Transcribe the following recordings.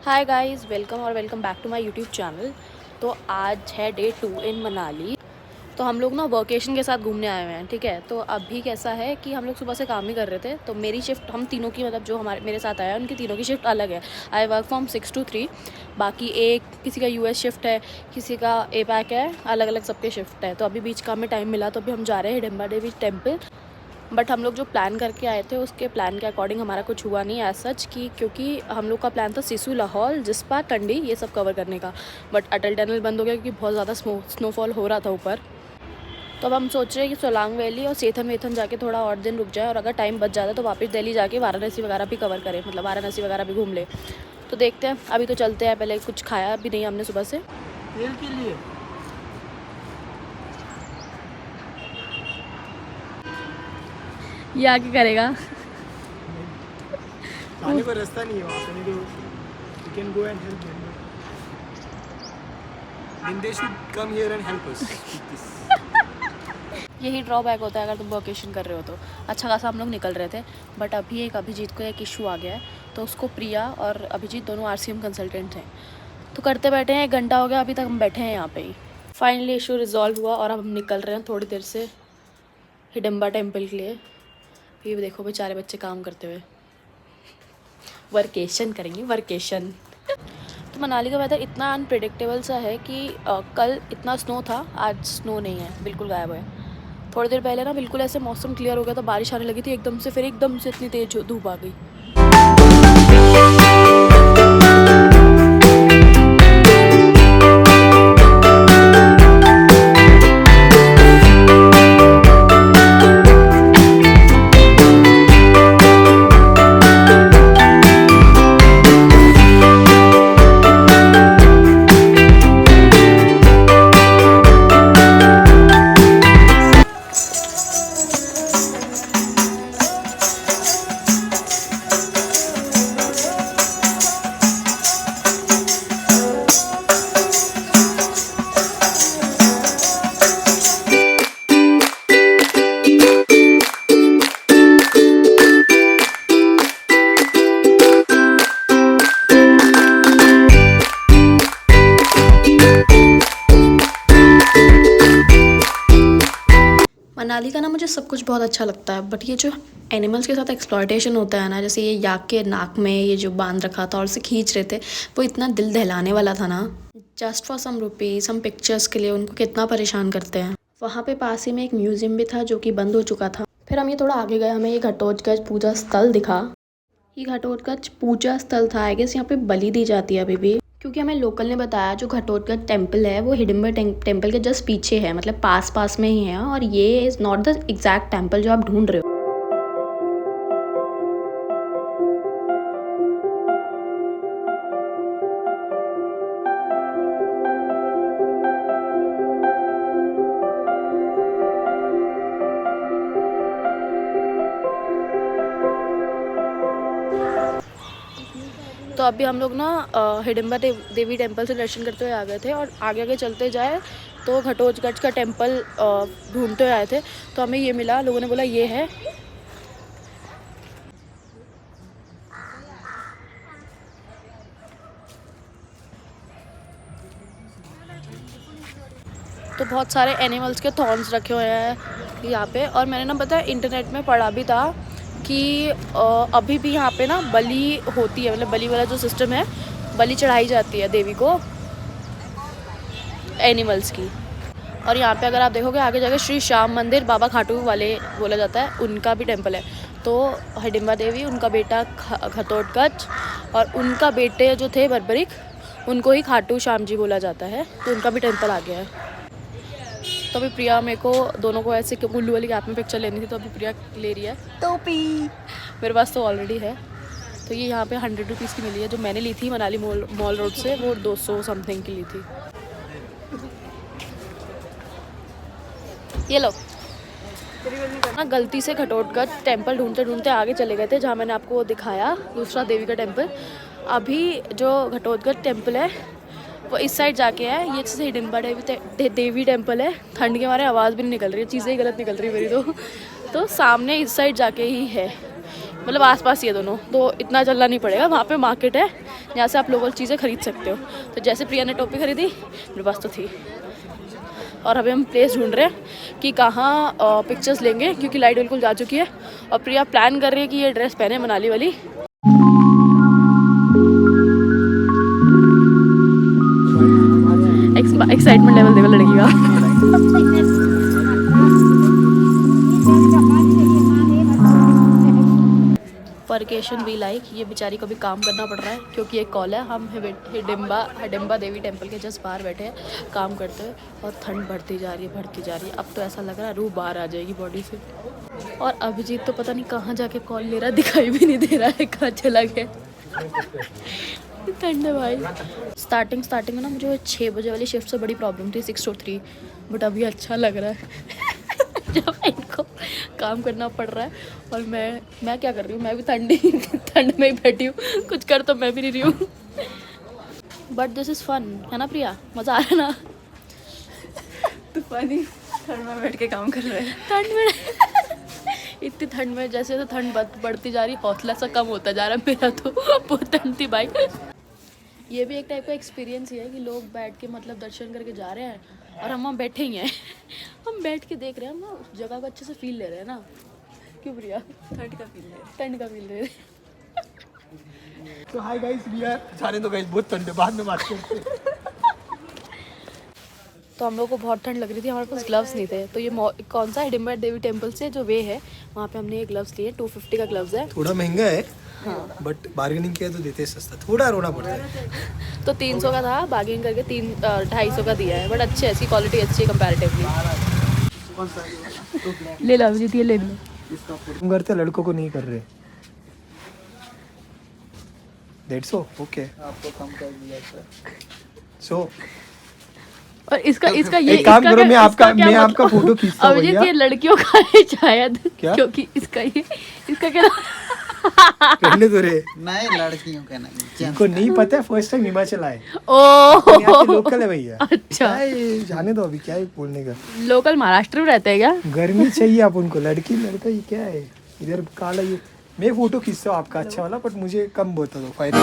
Hi guys, welcome back to my YouTube channel. तो आज है डे 2 इन मनाली। तो हम लोग ना वर्केशन के साथ घूमने आए हुए हैं, ठीक है। तो अभी कैसा है कि हम लोग सुबह से काम ही कर रहे थे। तो मेरी शिफ्ट, हम तीनों की मतलब जो हमारे मेरे साथ आया है उनकी तीनों की शिफ्ट अलग है। I work from 6 to 3। बाकी एक किसी का यूएस शिफ्ट है, किसी का एपैक है, अलग अलग सबके शिफ्ट है। तो अभी बीच का हमें टाइम मिला तो अभी हम जा रहे हैं हिडिंबा देवी टेम्पल। बट हम लोग जो प्लान करके आए थे उसके प्लान के अकॉर्डिंग हमारा कुछ हुआ नहीं एज सच की, क्योंकि हम लोग का प्लान था सिसु, लाहौल, जिस्पा, टंडी ये सब कवर करने का। बट अटल टनल बंद हो गया क्योंकि बहुत ज़्यादा स्नोफॉल हो रहा था ऊपर। तो अब हम सोच रहे हैं कि सोलांग वैली और सेथन वेथन जाके थोड़ा और दिन रुक जाए, और अगर टाइम बच जाता है तो वापस दिल्ली जाके वाराणसी वगैरह भी कवर करें, मतलब वाराणसी वगैरह भी घूम ले। तो देखते हैं, अभी तो चलते हैं। पहले कुछ खाया भी नहीं हमने सुबह से। तेल के लिए ये आगे करेगा। आने का रास्ता नहीं है वहाँ पे, नहीं तो you can go and help them. Then they should come here and help us with this. यही ड्रॉबैक होता है अगर तुम वोकेशन कर रहे हो तो। अच्छा खासा हम लोग निकल रहे थे, बट अभी एक अभिजीत को एक इशू आ गया है। तो उसको प्रिया और अभिजीत दोनों आरसीएम कंसल्टेंट हैं, तो करते बैठे हैं। 1 घंटा हो गया अभी तक हम बैठे हैं यहाँ पे ही। फाइनली इशू रिजॉल्व हुआ और अब हम निकल रहे हैं थोड़ी देर से हिडिंबा टेम्पल के लिए। ये देखो बेचारे बच्चे काम करते हुए, वर्केशन करेंगे, वर्केशन। तो मनाली का वेदर इतना अनप्रिडिक्टेबल सा है कि कल इतना स्नो था, आज स्नो नहीं है, बिल्कुल गायब है। थोड़ी देर पहले ना बिल्कुल ऐसे मौसम क्लियर हो गया था, बारिश आने लगी थी एकदम से, फिर एकदम से इतनी तेज धूप आ गई। मनाली का ना मुझे सब कुछ बहुत अच्छा लगता है, बट ये जो एनिमल्स के साथ एक्सप्लॉयटेशन होता है ना, जैसे ये याक के नाक में ये जो बांध रखा था और उसे खींच रहे थे, वो इतना दिल दहलाने वाला था ना। Just for some rupees, some pictures के लिए उनको कितना परेशान करते हैं। वहाँ पे पास ही में एक म्यूजियम भी था जो कि बंद हो चुका था। फिर हम ये थोड़ा आगे गए, हमें ये घटोत्कच पूजा स्थल दिखा। ये घटोत्कच पूजा स्थल था, आई गेस यहाँ पे बलि दी जाती है अभी भी, क्योंकि हमें लोकल ने बताया जो घटोत्कच टेम्पल है वो हिडिंबा टेम्पल के जस्ट पीछे है, मतलब पास पास में ही है, और ये is not the exact temple जो आप ढूंढ रहे हो। तो अभी हम लोग ना हिडिंबा देवी टेम्पल से दर्शन करते हुए आ गए थे, और आगे आगे चलते जाए तो घटोत्कच का टेम्पल ढूंढते हुए आए थे। तो हमें ये मिला, लोगों ने बोला ये है। तो बहुत सारे एनिमल्स के थॉर्न्स रखे हुए हैं यहाँ पे। और मैंने ना पता है इंटरनेट में पढ़ा भी था कि अभी भी यहाँ पे ना बलि होती है, मतलब बलि वाला जो सिस्टम है, बलि चढ़ाई जाती है देवी को एनिमल्स की। और यहाँ पे अगर आप देखोगे आगे जाके श्री श्याम मंदिर बाबा खाटू वाले बोला जाता है, उनका भी टेम्पल है। तो हिडिंबा देवी, उनका बेटा घटोत्कच, और उनका बेटे जो थे बर्बरिक, उनको ही खाटू श्याम जी बोला जाता है, तो उनका भी टेम्पल आ गया है। तो अभी प्रिया, मेरे को दोनों को ऐसे उल्लू वाली कैप में पिक्चर लेनी थी, तो अभी प्रिया ले रही है टोपी। मेरे पास तो ऑलरेडी है। तो ये यहाँ पे 100 रुपीज़ की मिली है, जो मैंने ली थी मनाली मॉल रोड से, वो 200 समथिंग की ली थी। ये लो ना, गलती से घटोत्कच टेम्पल ढूंढते ढूंढते आगे चले गए थे, जहाँ मैंने आपको दिखाया दूसरा देवी का टेम्पल। अभी जो घटोत्कच टेम्पल है वो इस साइड जाके है, ये जैसे हिडिंबा देवी टेम्पल है। ठंड के मारे आवाज़ भी नहीं निकल रही है, चीज़ें ही गलत निकल रही है मेरी तो सामने इस साइड जाके ही है। मतलब आसपास ही है दोनों, तो इतना चलना नहीं पड़ेगा। वहाँ पे मार्केट है जहाँ से आप लोकल चीज़ें खरीद सकते हो। तो जैसे प्रिया ने टोपी खरीदी, मेरे पास तो थी। और अभी हम प्लेस ढूंढ रहे हैं कि कहाँ पिक्चर्स लेंगे, क्योंकि लाइट बिल्कुल जा चुकी है। और प्रिया प्लान कर रही है कि ये ड्रेस पहने मनाली वाली। एक्साइटमेंट लेवल देखो लड़की का। वर्केशन भी लाइक, ये बेचारी को भी काम करना पड़ रहा है क्योंकि एक कॉल है। हम हिडिंबा देवी टेम्पल के जस्ट बाहर बैठे हैं काम करते हैं, और ठंड बढ़ती जा रही है। अब तो ऐसा लग रहा है रूह बाहर आ जाएगी बॉडी से। और अभिजीत तो पता नहीं कहाँ जाके कॉल ले रहा है, दिखाई भी नहीं दे रहा है कहाँ चला गया। ठंड है भाई। स्टार्टिंग में ना मुझे 6 बजे वाली शिफ्ट से बड़ी प्रॉब्लम थी, 6 to 3, बट अभी अच्छा लग रहा है। जब इनको काम करना पड़ रहा है। और मैं क्या कर रही हूँ, मैं भी ठंड में ही बैठी हूँ, कुछ कर तो मैं भी नहीं रही हूँ। बट दिस इज़ फन, है ना प्रिया? मज़ा आ रहा है ना? तूफानी ठंड में बैठ के काम कर रहे हैं। ठंड में इतनी ठंड में जैसे जैसे ठंड बढ़ती जा रही, हौसला सा कम होता जा रहा है मेरा। तो बहुत ठंड थी भाई। ये भी एक टाइप का एक्सपीरियंस ही है कि लोग बैठ के मतलब दर्शन करके जा रहे हैं और हम वहाँ बैठे ही हैं। हम बैठ के देख रहे हैं, हम ना उस जगह को अच्छे से फील ले रहे हैं ना। क्यों प्रिया? ठंड का फील है। ठंड का फील ले रहे। तो हाय गाइस, वी आर जाने दो गाइस, बहुत ठंड है, बाद में बात करते हैं। तो हम लोग को बहुत ठंड लग रही थी, हमारे पास ग्लव्स नहीं थे। तो ये कौन सा हिडिंबा देवी टेम्पल से जो वे है, वहाँ पे हमने ये ग्लव्स लिए। 250 का ग्लव्स है। थोड़ा महंगा है, हाँ, बट बार्गेनिंग किया तो देते हैं सस्ता, थोड़ा रोना पड़ता है। तो 300 का था, बार्गेनिंग करके 250 का दिया है। बट अच्छे, इसकी क्वालिटी अच्छी है कंपैरेटिवली। ले लो अभिजीत, ये ले लो। तुम करते लड़कों को नहीं कर रहे। That's okay. आपको कम कर दिया सर। सो और इसका ये एक काम इसका करो, क्या- मैं इसका आपका मतलब- फोटो खींचता हूँ अभिजीत भैया। ये लड़कियों का है शायद, क्या? क्योंकि इसका क्या पहले तो रे, नहीं, लड़कियों का नहीं। इनको नहीं पता है, फर्स्ट टाइम हिमाचल आए। ओ लोकल है भैया। अच्छा, क्या है, जाने दो, अभी क्या है बोलने का। लोकल महाराष्ट्र में रहते हैं क्या? गर्मी चाहिए आप उनको, लड़की लड़का ये क्या है इधर काला। ये मैं फोटो खींचता हूँ आपका अच्छा वाला, बट मुझे कम बता दो फायदा।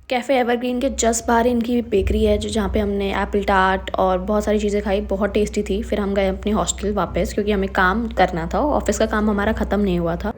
कैफ़े एवरग्रीन के जस्ट बाहर इनकी बेकरी है, जहाँ पे हमने एप्पल टार्ट और बहुत सारी चीज़ें खाई, बहुत टेस्टी थी। फिर हम गए अपने हॉस्टल वापस, क्योंकि हमें काम करना था, ऑफिस का काम हमारा ख़त्म नहीं हुआ था।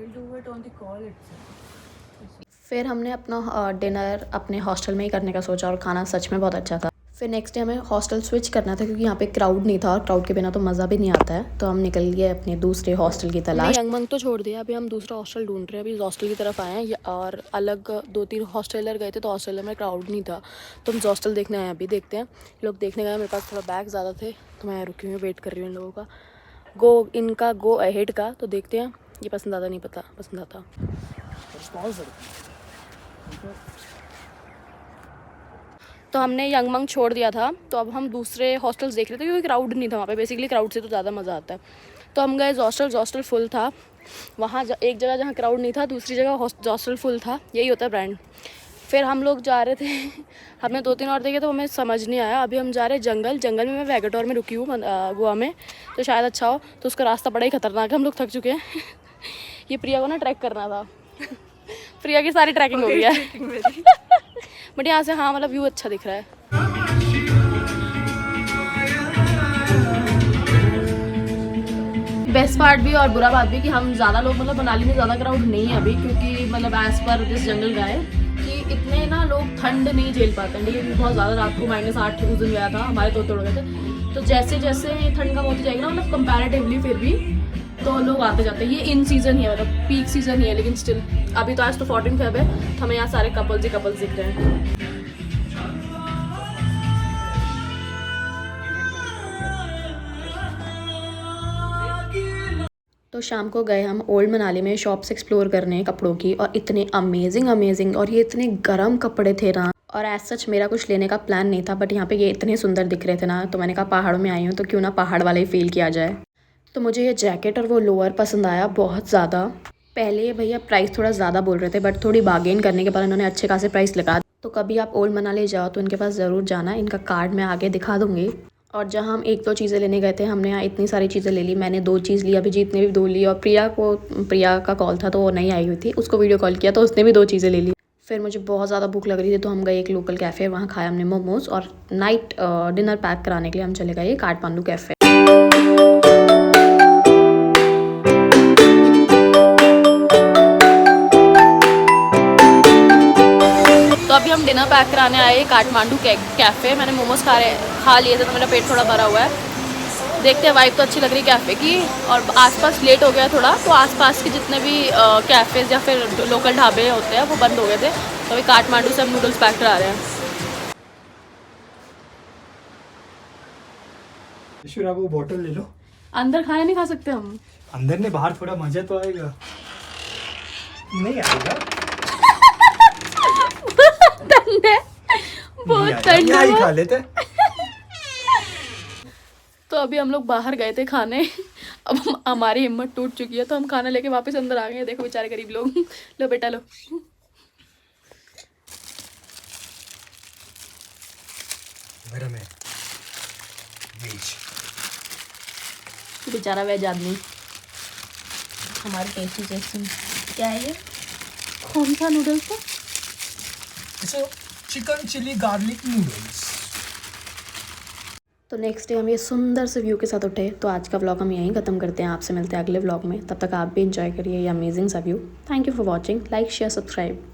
फिर हमने अपना डिनर अपने हॉस्टल में ही करने का सोचा, और खाना सच में बहुत अच्छा था। फिर नेक्स्ट डे हमें हॉस्टल स्विच करना था, क्योंकि यहाँ पे क्राउड नहीं था, और क्राउड के बिना तो मज़ा भी नहीं आता है। तो हम निकल गए अपने दूसरे हॉस्टल की तलाश। यंगमंग तो छोड़ दिया, अभी हम दूसरा हॉस्टल ढूंढ रहे हैं। अभी इस हॉस्टल की तरफ आए हैं, और अलग 2-3 हॉस्टलर गए थे, तो हॉस्टलर में क्राउड नहीं था, तो हम हॉस्टल देखने आए हैं। अभी देखते हैं, लोग देखने गए। मेरे पास थोड़ा बैग ज़्यादा थे, तो मैं रुकी हुई वेट कर रही हूँ इन लोगों का इनका गो अहेड का। तो देखते हैं, ये पसंद आता नहीं, पसंद आता। तो हमने यंगमंग छोड़ दिया था, तो अब हम दूसरे हॉस्टल्स देख रहे थे, क्योंकि क्राउड नहीं था वहाँ पे। बेसिकली क्राउड से तो ज़्यादा मज़ा आता है। तो हम गए हॉस्टल फुल था। वहाँ एक जगह जहाँ क्राउड नहीं था, दूसरी जगह हॉस्टल फुल था। यही होता है ब्रांड। फिर हम लोग जा रहे थे, हमने 2-3 और देखे, तो हमें समझ नहीं आया। अभी हम जा रहे हैं जंगल में। मैं वैगेटोर में रुकी हूँ गोवा में, तो शायद अच्छा हो। तो उसका रास्ता बड़ा ही खतरनाक है, हम लोग थक चुके हैं। ये प्रिया को ना ट्रैक करना था। प्रिया की सारी ट्रैकिंग हो गई है। बट यहाँ से हाँ, मतलब व्यू अच्छा दिख रहा है। बेस्ट पार्ट भी और बुरा बात भी कि हम ज़्यादा लोग, मतलब मनाली में ज़्यादा क्राउड नहीं है अभी, क्योंकि मतलब एज़ पर दिस जंगल गाय कि इतने ना लोग ठंड नहीं झेल पाते हैं। लेकिन बहुत ज़्यादा, रात को -8 उस दिन गया था, हमारे तो तोड़ गए थे। तो जैसे जैसे ठंड कम होती जाएगी ना, मतलब कंपैरेटिवली फिर भी तो लोग आते जाते हैं। ये इन सीजन ही है, मतलब पीक सीजन ही है, लेकिन स्टिल अभी तो आज तो 14 फेब है, तो हमें यहाँ सारे कपल्स ही कपल्स दिख रहे हैं। तो शाम को गए हम ओल्ड मनाली में शॉप्स एक्सप्लोर करने कपड़ों की, और इतने अमेजिंग और ये इतने गर्म कपड़े थे ना। और एज सच मेरा कुछ लेने का प्लान नहीं था, बट यहाँ पे ये इतने सुंदर दिख रहे थे ना, तो मैंने कहा पहाड़ों में आई हूँ तो क्यों ना पहाड़ वाला ही फील किया जाए। तो मुझे ये जैकेट और वो लोअर पसंद आया बहुत ज़्यादा। पहले ये भैया प्राइस थोड़ा ज़्यादा बोल रहे थे, बट थोड़ी बार्गेन करने के बाद उन्होंने अच्छे खासे प्राइस लगा। तो कभी आप ओल्ड मनाली जाओ तो इनके पास ज़रूर जाना, इनका कार्ड मैं आगे दिखा दूँगी। और जहाँ हम 1-2 चीज़ें लेने गए थे, हमने यहाँ इतनी सारी चीज़ें ले ली। मैंने 2 चीज़ ली, अभिजीत ने भी 2 ली, और प्रिया का कॉल था तो वो नहीं आई हुई थी, उसको वीडियो कॉल किया तो उसने भी 2 चीज़ें ले ली। फिर मुझे बहुत ज़्यादा भूख लग रही थी तो हम गए एक लोकल कैफ़े, वहाँ खाया हमने मोमोज़, और नाइट डिनर पैक कराने के लिए हम चले गए काठमांडू कैफ़े। तो अभी हम डिनर पैक कराने आए काठमांडू कैफ़े। मैंने मोमोज़ खा लिए थे तो मेरा पेट थोड़ा भरा हुआ है। देखते हैं, वाइब तो अच्छी लग रही कैफ़े की, और आसपास लेट हो गया थोड़ा, तो आसपास के जितने भी कैफ़ेज़ या फिर लोकल ढाबे होते हैं वो बंद हो गए थे। तो अभी काठमांडू से हम नूडल्स पैक करा रहे हैं। ईश्वर आप वो बॉटल ले लो। अंदर खाना नहीं खा सकते हम? अंदर ने बाहर थोड़ा मजा तो आएगा। नहीं आएगा। बहुत यहाँ ही खा लेते। तो अभी हम लोग बाहर गए थे खाने। अब हमारी हिम्मत टूट चुकी है तो हम खाना लेके वापस अंदर आ गए। देखो बेचारे गरीब लोग। लो बेटा लो। गरम है वेज। बेचारा वेज आदमी। हमारे टेस्टी टेस्टी क्या है ये? कौन सा नूडल्स था? Chicken chilli garlic noodles. तो नेक्स्ट डे हम ये सुंदर से व्यू के साथ उठे। तो आज का व्लॉग हम यहीं ख़त्म करते हैं। आपसे मिलते हैं अगले व्लॉग में। तब तक आप भी इंजॉय करिए ये अमेजिंग सा view. Thank you for watching. Like share subscribe.